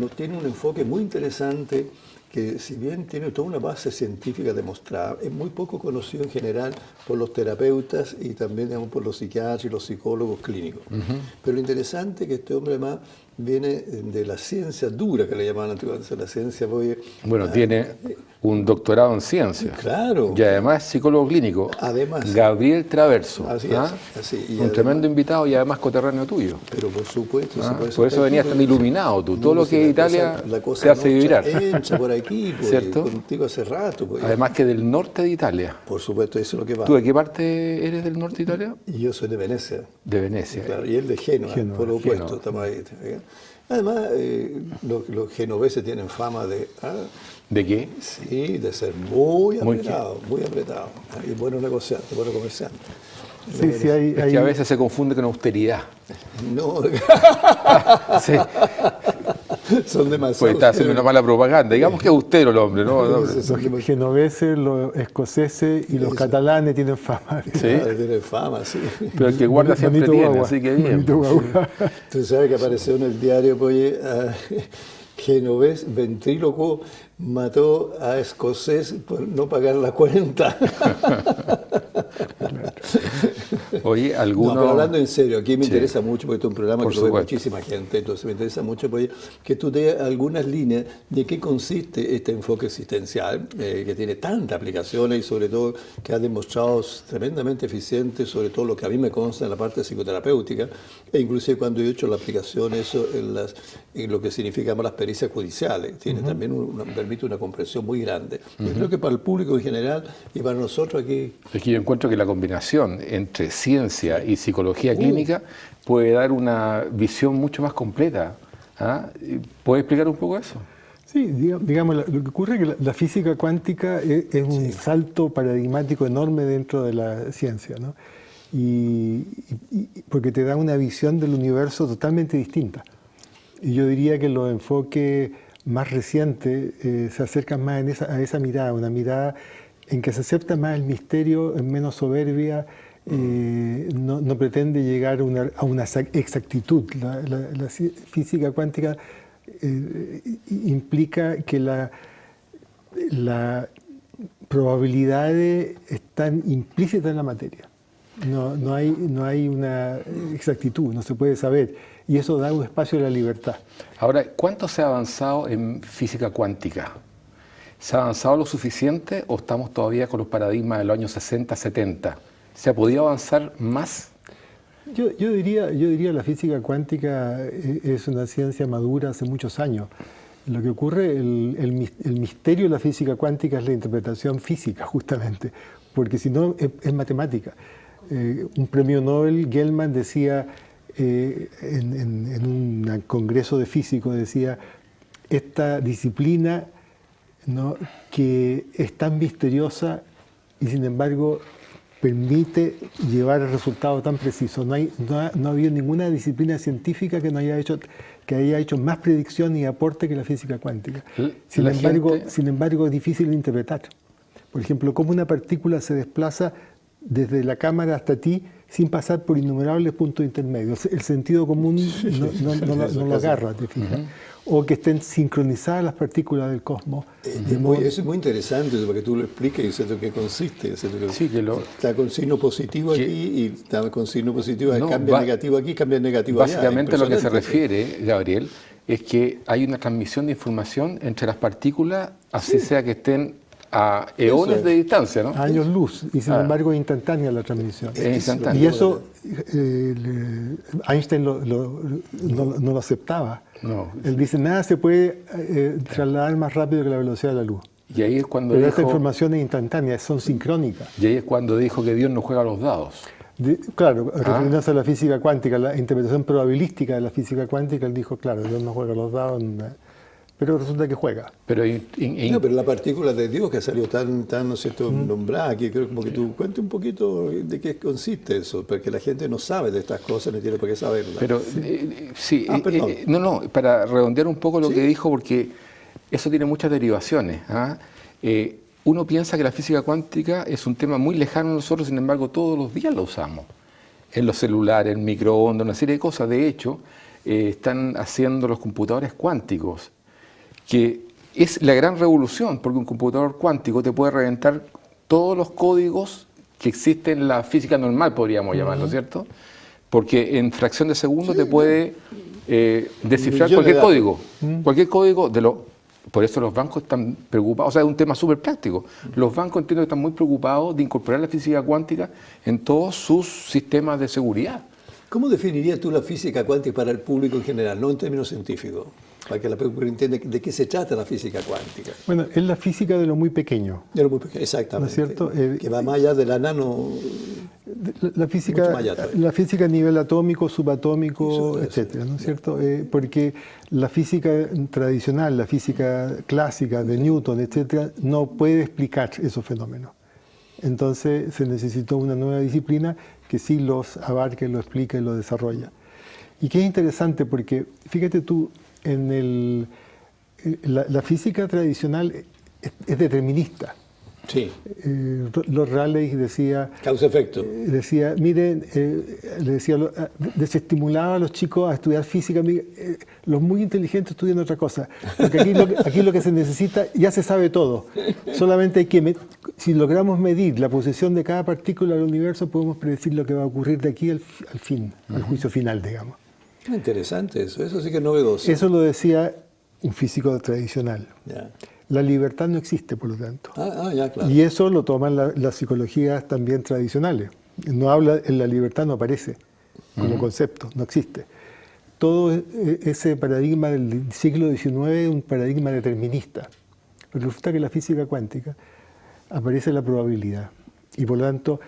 tiene un enfoque muy interesante que, si bien tiene toda una base científica demostrada, es muy poco conocido en general por los terapeutas y también, digamos, por los psiquiatras y los psicólogos clínicos. Pero lo interesante es que este hombre además viene de la ciencia dura, que le llamaban antiguamente, la ciencia... Bueno, tiene un doctorado en ciencias. Claro. Y además es psicólogo clínico. Además. Gabriel Traverso. Así ¿Ah? es. Así. Y un tremendo invitado y además coterráneo tuyo. Pero por supuesto. Por eso venías tan iluminado tú. Todo lo que es Italia te hace vibrar. Encha por aquí, pues, ¿cierto? Contigo hace rato. Pues. Además que del norte de Italia. Por supuesto, eso es lo que va. ¿Tú de qué parte eres del norte de Italia? Y yo soy de Venecia. De Venecia. Claro, y él de Génova, por lo opuesto. Estamos ahí. Además, los genoveses tienen fama de... ¿De qué? Sí, de ser muy apretados, muy apretados. Y buenos negociantes, buenos comerciantes. Sí, sí, es que a veces se confunde con austeridad. No. Sí. Son demasiado. Pues está haciendo una mala propaganda. Digamos que es austero el hombre, ¿no? Los genoveses, los escoceses y los catalanes tienen fama. Sí. Claro, tienen fama, sí. Pero el que guarda siempre tiene, así que bien. Tú sabes que apareció en el diario, pues, genovés ventríloco mató a escocés por no pagar la cuenta. Oye, alguno... No, pero hablando en serio, aquí me interesa mucho, porque este es un programa que lo ve muchísima gente, entonces me interesa mucho que tú des algunas líneas de qué consiste este enfoque existencial, que tiene tantas aplicaciones y sobre todo que ha demostrado tremendamente eficiente, sobre todo lo que a mí me consta en la parte psicoterapéutica, e inclusive cuando he hecho la aplicación eso en lo que significamos las pericias judiciales, tiene también permite una comprensión muy grande. Yo creo que para el público en general y para nosotros aquí... Es que yo encuentro que la combinación entre ciencia y psicología clínica puede dar una visión mucho más completa. ¿Puedes explicar un poco eso? Sí, digamos, lo que ocurre es que la física cuántica es un salto paradigmático enorme dentro de la ciencia, ¿no? Y porque te da una visión del universo totalmente distinta. Y yo diría que los enfoques más recientes se acercan más a esa mirada, una mirada en que se acepta más el misterio, es menos soberbia, no pretende llegar a una exactitud. La física cuántica implica que las probabilidades están implícitas en la materia. No hay una exactitud, no se puede saber. Y eso da un espacio a la libertad. Ahora, ¿cuánto se ha avanzado en física cuántica? ¿Se ha avanzado lo suficiente o estamos todavía con los paradigmas de los años 60, 70? ¿Se ha podido avanzar más? Yo diría la física cuántica es una ciencia madura hace muchos años. Lo que ocurre, el misterio de la física cuántica es la interpretación física, justamente, porque si no es matemática. Un premio Nobel, Gell-Mann, decía en un congreso de físicos, decía, esta disciplina, ¿no?, que es tan misteriosa y sin embargo permite llevar el resultado tan preciso. No ha habido ninguna disciplina científica que haya hecho más predicción y aporte que la física cuántica. Sin embargo, es difícil de interpretar. Por ejemplo, cómo una partícula se desplaza desde la cámara hasta ti sin pasar por innumerables puntos intermedios. El sentido común no lo agarra, ¿te fijas? O que estén sincronizadas las partículas del cosmos. Eso es muy interesante, para que tú lo expliques y qué consiste. Está con signo positivo aquí y está con signo positivo, cambia negativo aquí, cambia negativo allá. Básicamente lo que se refiere, Gabriel, es que hay una transmisión de información entre las partículas, así sea que estén a eones de distancia, ¿no? Años luz, y sin embargo es instantánea la transmisión. Es instantánea. Y eso Einstein no lo aceptaba. No. Él dice, nada se puede trasladar más rápido que la velocidad de la luz. Y ahí es cuando Pero esta información es instantánea, son sincrónicas. Y ahí es cuando dijo que Dios no juega a los dados. Claro, refiriéndose a la física cuántica, la interpretación probabilística de la física cuántica, él dijo, claro, Dios no juega a los dados. Pero resulta que juega. Pero la partícula de Dios que salió tan ¿no es cierto?, nombrada, que creo como que tú cuentes un poquito de qué consiste eso, porque la gente no sabe de estas cosas, no tiene por qué saberlas. Pero para redondear un poco lo que dijo, porque eso tiene muchas derivaciones. Uno piensa que la física cuántica es un tema muy lejano a nosotros, sin embargo todos los días lo usamos. En los celulares, en microondas, una serie de cosas. De hecho, están haciendo los computadores cuánticos, que es la gran revolución, porque un computador cuántico te puede reventar todos los códigos que existen en la física normal, podríamos llamarlo, ¿cierto? Porque en fracción de segundo te puede descifrar cualquier código de lo. Por eso los bancos están preocupados, o sea, es un tema súper práctico. Los bancos entiendo que están muy preocupados de incorporar la física cuántica en todos sus sistemas de seguridad. ¿Cómo definirías tú la física cuántica para el público en general, no en términos científicos? Para que la público entienda de qué se trata la física cuántica. Bueno, es la física de lo muy pequeño. De lo muy pequeño, exactamente. ¿No es cierto? Que va más allá de la nano. La física a nivel atómico, subatómico, etcétera, ¿no es cierto? Porque la física tradicional, la física clásica de Newton, etcétera, no puede explicar esos fenómenos. Entonces se necesitó una nueva disciplina que sí los abarque, lo explique y lo desarrolla. Y que es interesante porque, fíjate tú, la física tradicional es determinista. Sí. Lord Rayleigh decía... Causa-efecto. Decía, miren, desestimulaba a los chicos a estudiar física, los muy inteligentes estudian otra cosa. Porque aquí lo que se necesita, ya se sabe todo. Solamente hay que, si logramos medir la posición de cada partícula del universo, podemos predecir lo que va a ocurrir de aquí al fin, al juicio final, digamos. Interesante eso sí que es novedoso. Eso lo decía un físico tradicional. Ya. La libertad no existe, por lo tanto. Ya, claro. Y eso lo toman las psicologías también tradicionales. No habla, en la libertad no aparece como concepto, no existe. Todo ese paradigma del siglo XIX es un paradigma determinista. Pero resulta que en la física cuántica aparece la probabilidad. Y por lo tanto,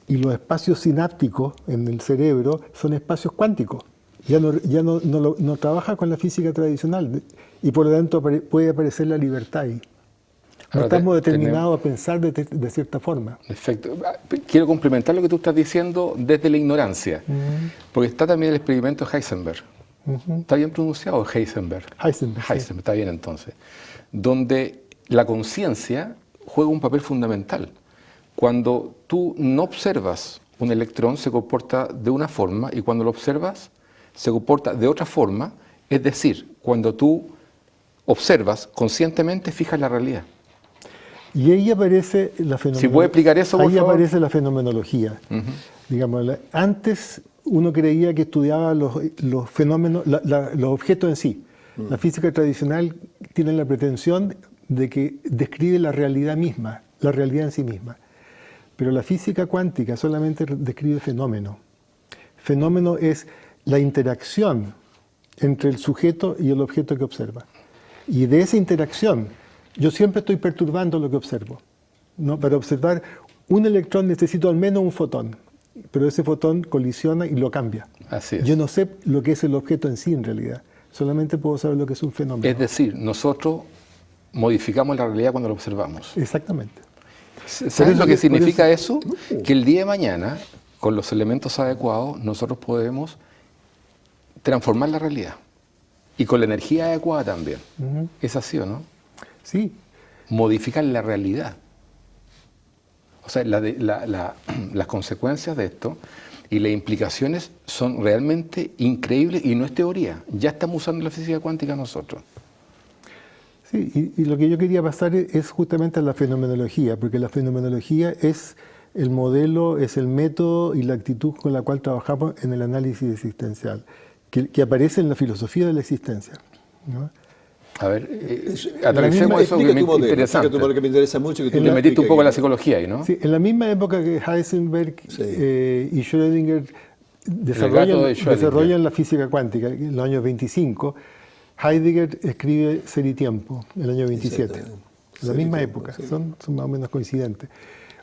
los espacios sinápticos en el cerebro son espacios cuánticos. Ya no trabaja con la física tradicional y por lo tanto puede aparecer la libertad ahí. No estamos determinados a pensar de cierta forma. Perfecto. Quiero complementar lo que tú estás diciendo desde la ignorancia, porque está también el experimento Heisenberg. ¿Está bien pronunciado? Heisenberg, sí. Está bien entonces. Donde la conciencia juega un papel fundamental. Cuando tú no observas un electrón se comporta de una forma y cuando lo observas se comporta de otra forma, es decir, cuando tú observas conscientemente, fijas la realidad. Y ahí aparece la fenomenología. ¿Si puede explicar eso, por favor? Aparece la fenomenología. Digamos, antes uno creía que estudiaba los fenómenos, los objetos en sí. La física tradicional tiene la pretensión de que describe la realidad misma, la realidad en sí misma. Pero la física cuántica solamente describe fenómeno. Fenómeno es la interacción entre el sujeto y el objeto que observa. Y de esa interacción, yo siempre estoy perturbando lo que observo, ¿no? Para observar un electrón necesito al menos un fotón, pero ese fotón colisiona y lo cambia. Así es. Yo no sé lo que es el objeto en sí en realidad, solamente puedo saber lo que es un fenómeno. Es decir, nosotros modificamos la realidad cuando lo observamos. Exactamente. ¿Sabes lo que significa eso? Que el día de mañana, con los elementos adecuados, nosotros podemos transformar la realidad. Y con la energía adecuada también. ¿Es así o no? Sí. Modificar la realidad. O sea, las consecuencias de esto y las implicaciones son realmente increíbles y no es teoría. Ya estamos usando la física cuántica nosotros. Sí, y lo que yo quería pasar es justamente a la fenomenología, porque la fenomenología es el modelo, es el método y la actitud con la cual trabajamos en el análisis existencial, que aparece en la filosofía de la existencia, ¿no? A ver, atravesemos eso que me interesa. Que me interesa mucho. Que tú le metiste un poco a la psicología ahí, ¿no? Sí, en la misma época que Heisenberg y Schrödinger desarrollan la física cuántica, en los años 25, Heidegger escribe Ser y Tiempo, en el año 27. En la misma época, son más o menos coincidentes.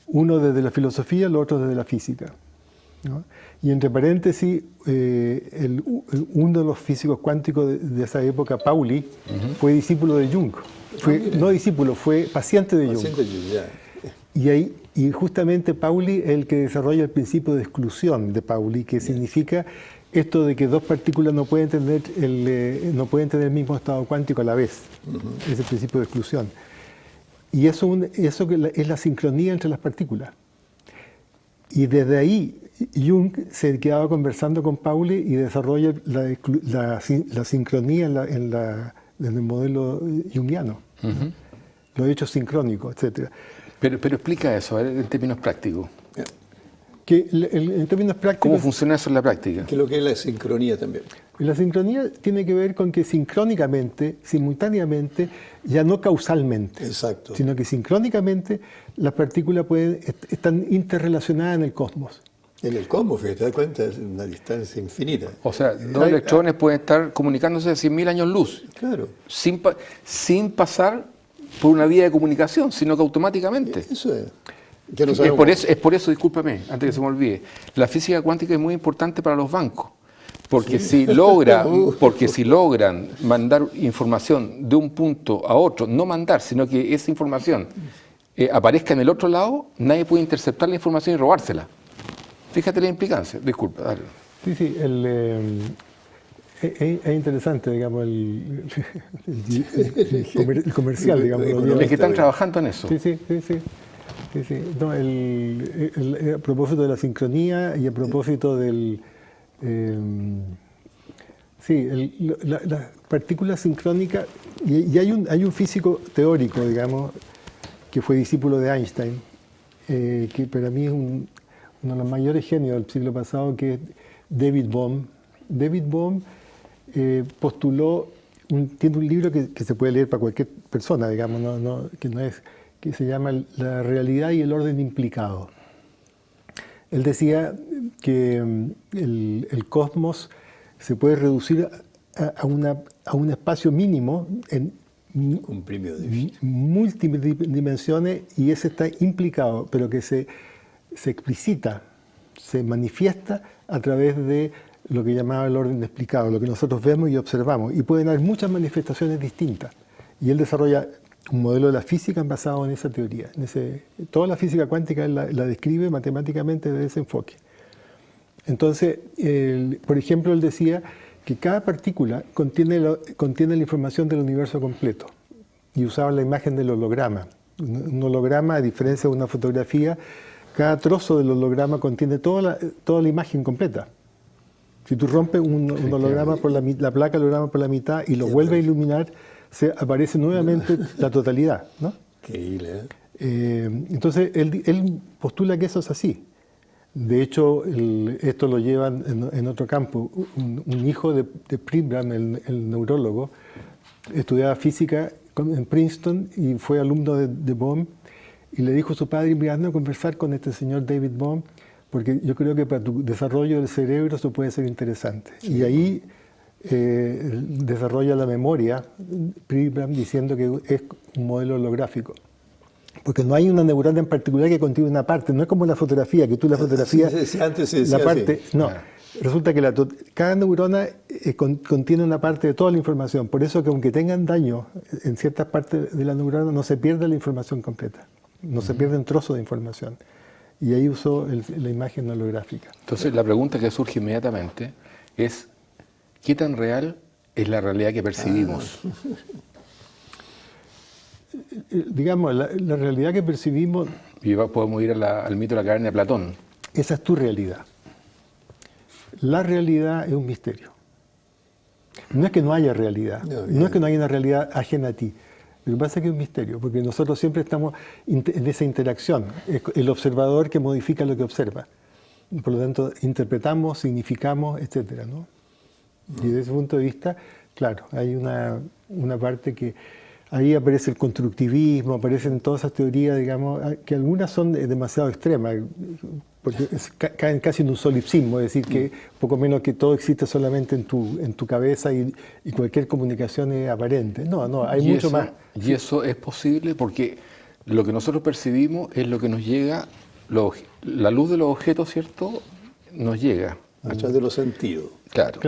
Uno desde la filosofía, el otro desde la física, ¿no? Y entre paréntesis, uno de los físicos cuánticos de esa época, Pauli, fue discípulo de Jung. No discípulo, fue paciente de Jung. Y justamente Pauli es el que desarrolla el principio de exclusión de Pauli, que significa esto de que dos partículas no pueden tener el mismo estado cuántico a la vez. Es el principio de exclusión. Y eso es la sincronía entre las partículas. Y desde ahí Jung se quedaba conversando con Pauli y desarrolla la sincronía en el modelo junguiano, los hechos sincrónicos, etc. Pero explica eso, en términos prácticos. En términos prácticos, ¿cómo funciona eso en la práctica? ¿Qué es lo que es la sincronía también? La sincronía tiene que ver con que sincrónicamente, simultáneamente, ya no causalmente, exacto, sino que sincrónicamente las partículas están interrelacionadas en el cosmos. En el cosmos, te das cuenta, es una distancia infinita. O sea, dos electrones pueden estar comunicándose a 100.000 años luz. Claro. Sin pasar por una vía de comunicación, sino que automáticamente. Eso es. Es por eso, discúlpame, antes que se me olvide, la física cuántica es muy importante para los bancos. Porque, si logran mandar información de un punto a otro, no mandar, sino que esa información aparezca en el otro lado, nadie puede interceptar la información y robársela. Fíjate la implicancia. Disculpa, dale. Sí, es interesante, digamos, el comercial, digamos. Es que están trabajando en eso. Sí. No, a propósito de la sincronía y a propósito del... las partículas sincrónicas, y hay un físico teórico, digamos, que fue discípulo de Einstein, que para mí es uno de los mayores genios del siglo pasado, que es David Bohm. David Bohm postuló, tiene un libro que se puede leer para cualquier persona, digamos, que se llama La realidad y el orden implicado. Él decía que el cosmos se puede reducir a un espacio mínimo en múltiples dimensiones, y ese está implicado, pero que se explicita, se manifiesta a través de lo que llamaba el orden explicado, lo que nosotros vemos y observamos. Y pueden haber muchas manifestaciones distintas. Y él desarrolla un modelo de la física basado en esa teoría. Toda la física cuántica él la describe matemáticamente desde ese enfoque. Entonces, por ejemplo, él decía que cada partícula contiene la información del universo completo, y usaba la imagen del holograma. Un holograma, a diferencia de una fotografía, cada trozo del holograma contiene toda la imagen completa. Si tú rompes un holograma por la placa del holograma por la mitad y lo vuelves a iluminar, aparece nuevamente la totalidad, ¿no? Increíble, entonces, él postula que eso es así. De hecho, esto lo llevan en otro campo. Un hijo de Pribram, el neurólogo, estudiaba física en Princeton y fue alumno de Bohm, y le dijo a su padre: mira, anda a conversar con este señor David Bohm, porque yo creo que para tu desarrollo del cerebro eso puede ser interesante. Sí. Y ahí desarrolla la memoria Pribram, diciendo que es un modelo holográfico. Porque no hay una neurona en particular que contiene una parte, no es como la fotografía, que tú la fotografía, antes se decía la parte, así. No, resulta que cada neurona contiene una parte de toda la información, por eso que aunque tengan daño en ciertas partes de la neurona, no se pierde la información completa, no se pierden trozos de información. Y ahí usó la imagen holográfica. Entonces la pregunta que surge inmediatamente es: ¿qué tan real es la realidad que percibimos? Digamos, la realidad que percibimos... Y podemos ir al mito de la caverna de Platón. Esa es tu realidad. La realidad es un misterio. No es que no haya realidad, no es que no haya una realidad ajena a ti. Lo que pasa es que es un misterio, porque nosotros siempre estamos en esa interacción. Es el observador que modifica lo que observa. Por lo tanto, interpretamos, significamos, etc., ¿no? Y desde ese punto de vista, claro, hay una parte que... Ahí aparece el constructivismo, aparecen todas esas teorías, digamos, que algunas son demasiado extremas, porque caen casi en un solipsismo, es decir, que poco menos que todo existe solamente en tu cabeza y cualquier comunicación es aparente. No, hay mucho más. Y eso es posible porque lo que nosotros percibimos es lo que nos llega, la luz de los objetos, ¿cierto?, nos llega. A través de los sentidos. Claro.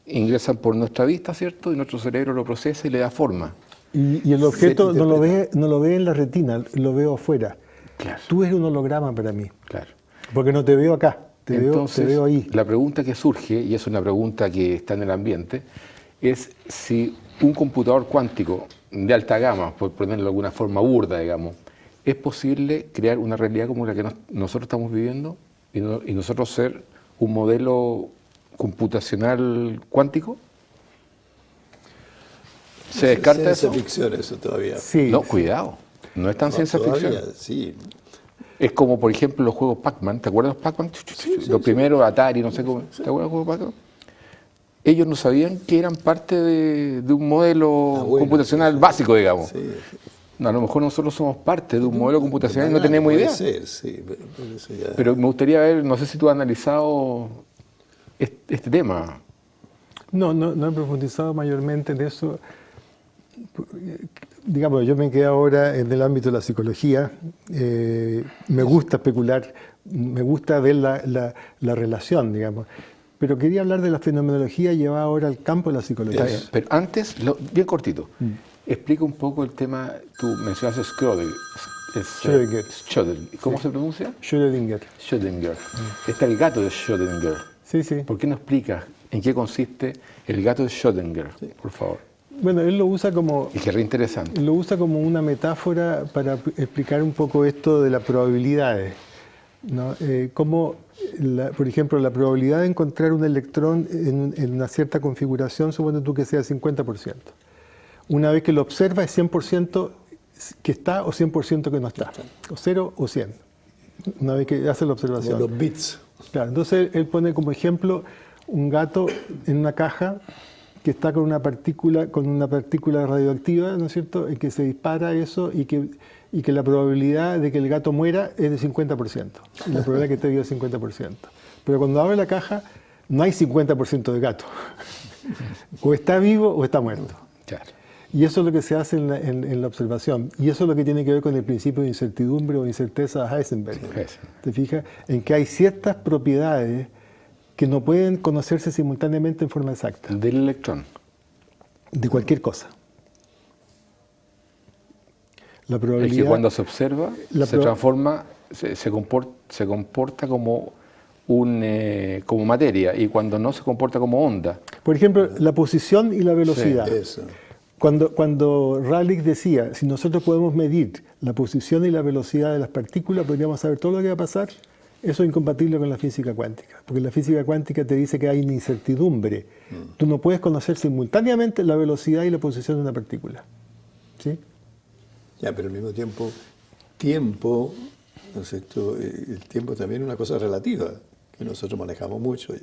Ingresan por nuestra vista, ¿cierto?, y nuestro cerebro lo procesa y le da forma. Y el objeto no lo ve en la retina, lo veo afuera. Claro. Tú eres un holograma para mí. Claro. Porque no te veo acá, te veo ahí. La pregunta que surge, y es una pregunta que está en el ambiente, es si un computador cuántico de alta gama, por ponerlo de alguna forma burda, digamos, ¿es posible crear una realidad como la que nosotros estamos viviendo? y nosotros ser un modelo computacional cuántico? ¿Se descarta eso? Ciencia ficción eso todavía. Sí, No, sí. cuidado, no es tan ciencia ficción. Todavía, sí. Es como, por ejemplo, los juegos Pac-Man. ¿Te acuerdas de los Pac-Man? Los primeros, Atari, no sé cómo. ¿Te acuerdas de los juegos Pac-Man? Ellos no sabían que eran parte de un modelo computacional básico, digamos. Sí. No, a lo mejor nosotros somos parte de un modelo computacional y no tenemos Puede idea. ser, sí, pero eso ya... Pero me gustaría ver, no sé si tú has analizado este tema. No he profundizado mayormente en eso. Digamos, yo me quedo ahora en el ámbito de la psicología. Me gusta especular, me gusta ver la relación, digamos. Pero quería hablar de la fenomenología llevada ahora al campo de la psicología. Está bien, pero antes, bien cortito, explica un poco el tema, tú mencionaste Schrödinger. Schrödinger. ¿Cómo se pronuncia? Schrödinger. Schrödinger. Está el gato de Schrödinger. Sí, sí. ¿Por qué no explicas en qué consiste el gato de Schrödinger, por favor? Bueno, él lo usa como... Y que es re interesante. Lo usa como una metáfora para explicar un poco esto de las probabilidades, ¿no? Cómo, por ejemplo, la probabilidad de encontrar un electrón en una cierta configuración, supone tú que sea 50%. Una vez que lo observa es 100% que está o 100% que no está, o 0 o 100, una vez que hace la observación. Como los bits. Claro, entonces él pone como ejemplo un gato en una caja que está con una partícula radioactiva, ¿no es cierto?, en que se dispara eso y que la probabilidad de que el gato muera es de 50%, y la probabilidad que esté vivo es 50%. Pero cuando abre la caja no hay 50% de gato, o está vivo o está muerto. Claro. Y eso es lo que se hace en la observación, y eso es lo que tiene que ver con el principio de incertidumbre o incerteza de Heisenberg. Sí. ¿Te fijas? En que hay ciertas propiedades que no pueden conocerse simultáneamente en forma exacta. Del electrón. De cualquier cosa. La probabilidad... Es que cuando se observa, se transforma, se comporta como como materia, y cuando no se comporta como onda. Por ejemplo, la posición y la velocidad. Sí, eso. Cuando Rayleigh decía, si nosotros podemos medir la posición y la velocidad de las partículas, podríamos saber todo lo que va a pasar. Eso es incompatible con la física cuántica, porque la física cuántica te dice que hay una incertidumbre. Tú no puedes conocer simultáneamente la velocidad y la posición de una partícula. ¿Sí? Ya, pero al mismo tiempo, ¿no es cierto? El tiempo también es una cosa relativa, que nosotros manejamos mucho.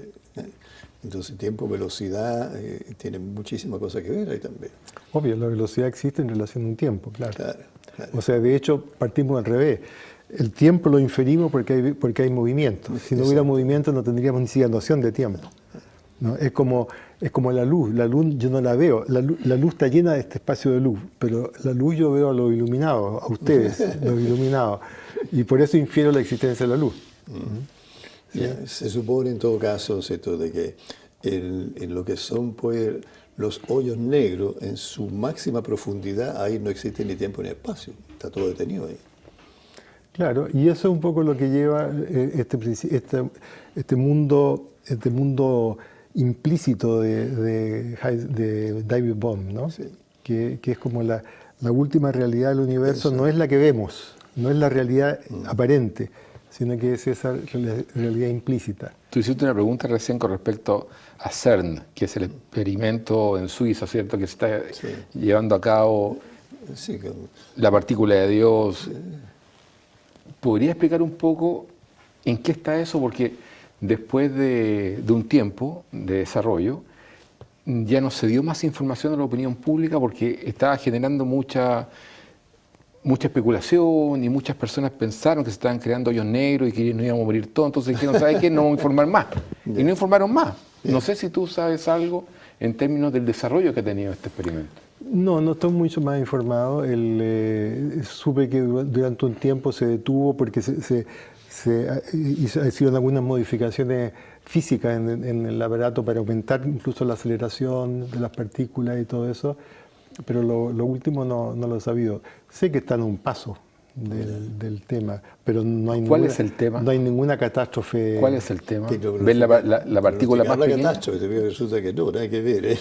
Entonces, tiempo, velocidad, tienen muchísimas cosas que ver ahí también. Obvio, la velocidad existe en relación a un tiempo, claro. Claro. O sea, de hecho, partimos al revés. El tiempo lo inferimos porque hay movimiento. Si no hubiera movimiento no tendríamos ni siquiera noción de tiempo, ¿no? Es como la luz. La luz yo no la veo. La luz está llena de este espacio de luz, pero la luz yo veo a los iluminados, a ustedes, los iluminados. Y por eso infiero la existencia de la luz. ¿Sí? Ya, se supone en todo caso, ¿cierto?, de que en lo que son pues, los hoyos negros, en su máxima profundidad, ahí no existe ni tiempo ni espacio. Está todo detenido ahí. Claro, y eso es un poco lo que lleva este mundo implícito de David Bohm, ¿no? Sí. Que es como la última realidad del universo. Eso. No es la que vemos, no es la realidad aparente, sino que es esa realidad implícita. Tú hiciste una pregunta recién con respecto a CERN, que es el experimento en Suiza, ¿cierto?, que se está llevando a cabo, la partícula de Dios. ¿Podría explicar un poco en qué está eso? Porque después de un tiempo de desarrollo, ya no se dio más información a la opinión pública porque estaba generando mucha especulación y muchas personas pensaron que se estaban creando hoyos negros y que no íbamos a morir todos. Entonces dijeron, ¿sabes qué? No vamos a informar más. Y no informaron más. No sé si tú sabes algo en términos del desarrollo que ha tenido este experimento. No estoy mucho más informado. Supe que durante un tiempo se detuvo porque se hicieron algunas modificaciones físicas en el aparato para aumentar incluso la aceleración de las partículas y todo eso, pero lo último no lo he sabido. Sé que está en un paso del tema, pero no hay ¿Cuál es el tema? No hay ninguna catástrofe. ¿Cuál es el tema? ¿Ves la partícula más pequeña? Catástrofe, resulta que no hay que ver.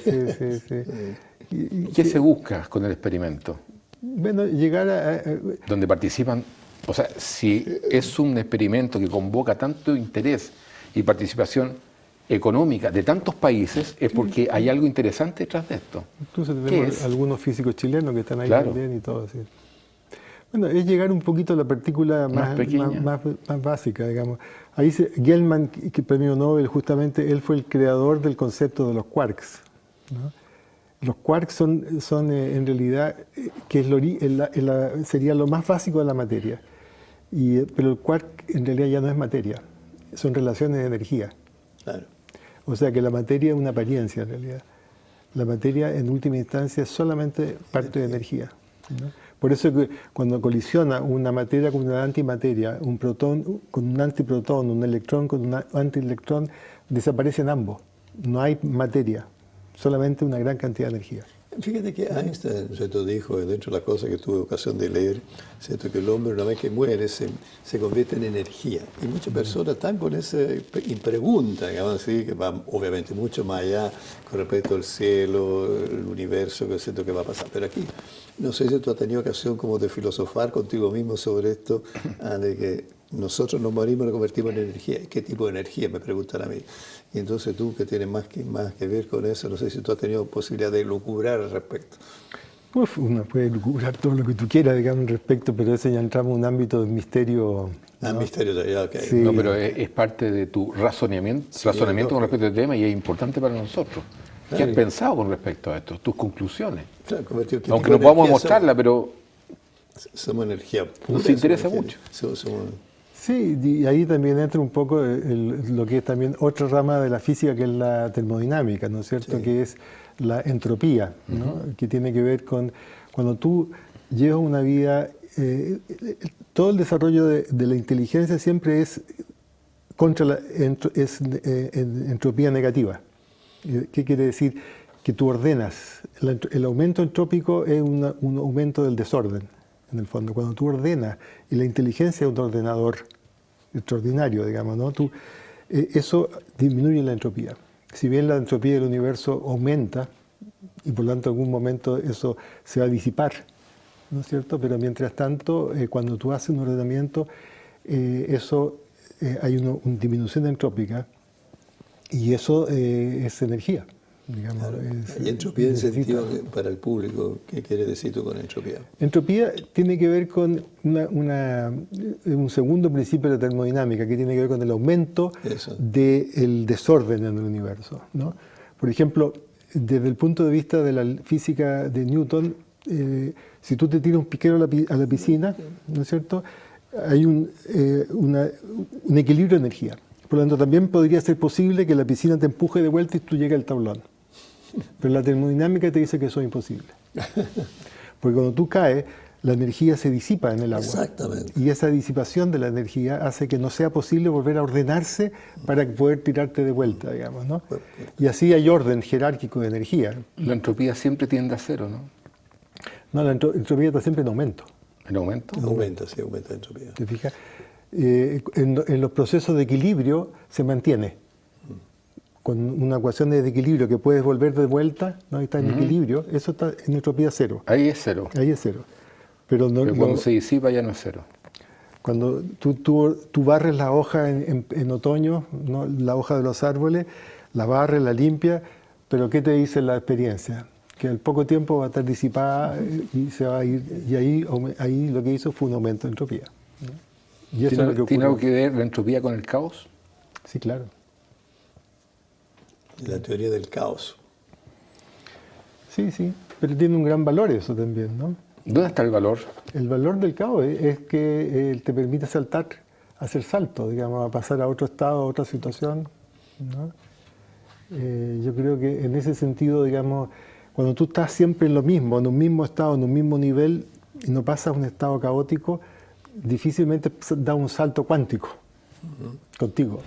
¿Qué se busca con el experimento? Bueno, llegar a... donde participan O sea, si es un experimento que convoca tanto interés y participación económica de tantos países, es porque hay algo interesante detrás de esto. Incluso tenemos algunos físicos chilenos que están ahí también y todo así. Bueno, es llegar un poquito a la partícula más básica, digamos. Ahí Gell-Mann, que premio Nobel, justamente, él fue el creador del concepto de los quarks, ¿no? Los quarks son en realidad, que es sería lo más básico de la materia. Pero el quark en realidad ya no es materia, son relaciones de energía. Claro. O sea que la materia es una apariencia en realidad. La materia en última instancia es solamente parte de energía, ¿no? Por eso que cuando colisiona una materia con una antimateria, un protón con un antiprotón, un electrón con un antielectrón, desaparecen ambos. No hay materia, solamente una gran cantidad de energía. Fíjate que Einstein, ¿cierto?, dijo, dentro de las cosas que tuve ocasión de leer, ¿cierto?, que el hombre una vez que muere se convierte en energía. Y muchas personas están con esa pregunta, digamos así, que va obviamente mucho más allá con respecto al cielo, el universo, ¿cierto?, que va a pasar. Pero aquí, no sé si tú has tenido ocasión como de filosofar contigo mismo sobre esto, de que nosotros nos morimos y nos convertimos en energía. ¿Qué tipo de energía? Me preguntan a mí. Y entonces tú, que tienes más que ver con eso, no sé si tú has tenido posibilidad de lucubrar al respecto. Uf, uno puede lucubrar todo lo que tú quieras, digamos, al respecto, pero ese ya entramos en un ámbito de misterio. ¿No? Misterio todavía, ok. Sí. No, pero es parte de tu razonamiento con respecto al tema y es importante para nosotros. Claro. ¿Qué has pensado con respecto a esto? Tus conclusiones. Claro, aunque no podamos mostrarla, pero somos energía pura. Nos interesa mucho. Sí, y ahí también entra un poco lo que es también otra rama de la física, que es la termodinámica, ¿no es cierto? Sí. Que es la entropía, ¿no? Que tiene que ver con cuando tú llevas una vida, todo el desarrollo de la inteligencia siempre es contra entropía negativa. ¿Qué quiere decir? Que tú ordenas. El aumento entrópico es un aumento del desorden, en el fondo. Cuando tú ordenas, y la inteligencia es un ordenador extraordinario, digamos, ¿no? Eso disminuye la entropía. Si bien la entropía del universo aumenta, y por lo tanto en algún momento eso se va a disipar, ¿no es cierto? Pero mientras tanto, cuando tú haces un ordenamiento, hay una disminución entrópica, y eso es energía. Digamos, claro. ¿Y entropía en sentido para el público? ¿Qué quiere decir tú con entropía? Entropía tiene que ver con un segundo principio de la termodinámica, que tiene que ver con el aumento del desorden en el universo, ¿no? Por ejemplo, desde el punto de vista de la física de Newton, si tú te tiras un piquero a la piscina, ¿no es cierto?, hay un equilibrio de energía. Por lo tanto, también podría ser posible que la piscina te empuje de vuelta y tú llegues al tablón. Pero la termodinámica te dice que eso es imposible. Porque cuando tú caes, la energía se disipa en el agua. Exactamente. Y esa disipación de la energía hace que no sea posible volver a ordenarse para poder tirarte de vuelta, digamos, ¿no? Y así hay orden jerárquico de energía. La entropía siempre tiende a cero, ¿no? No, la entropía está siempre en aumento. ¿En aumento? Aumenta la entropía. ¿Te fijas? En los procesos de equilibrio se mantiene. Con una ecuación de equilibrio que puedes volver de vuelta, ¿no? Está en equilibrio, eso está en entropía cero. Ahí es cero. Ahí es cero. Pero cuando se disipa ya no es cero. Cuando tú barres la hoja en otoño, ¿no? La hoja de los árboles, la barres, la limpias, pero ¿qué te dice la experiencia? Que al poco tiempo va a estar disipada y se va a ir. Y ahí lo que hizo fue un aumento de entropía, ¿no? Y eso es lo que ocurre. ¿Tiene algo que ver la entropía con el caos? Sí, claro. La teoría del caos. Sí, pero tiene un gran valor eso también, ¿no? ¿Dónde está el valor? El valor del caos es que te permite saltar, hacer saltos, digamos, a pasar a otro estado, a otra situación, ¿no? Yo creo que en ese sentido, digamos, cuando tú estás siempre en lo mismo, en un mismo estado, en un mismo nivel, y no pasas a un estado caótico, difícilmente da un salto cuántico contigo.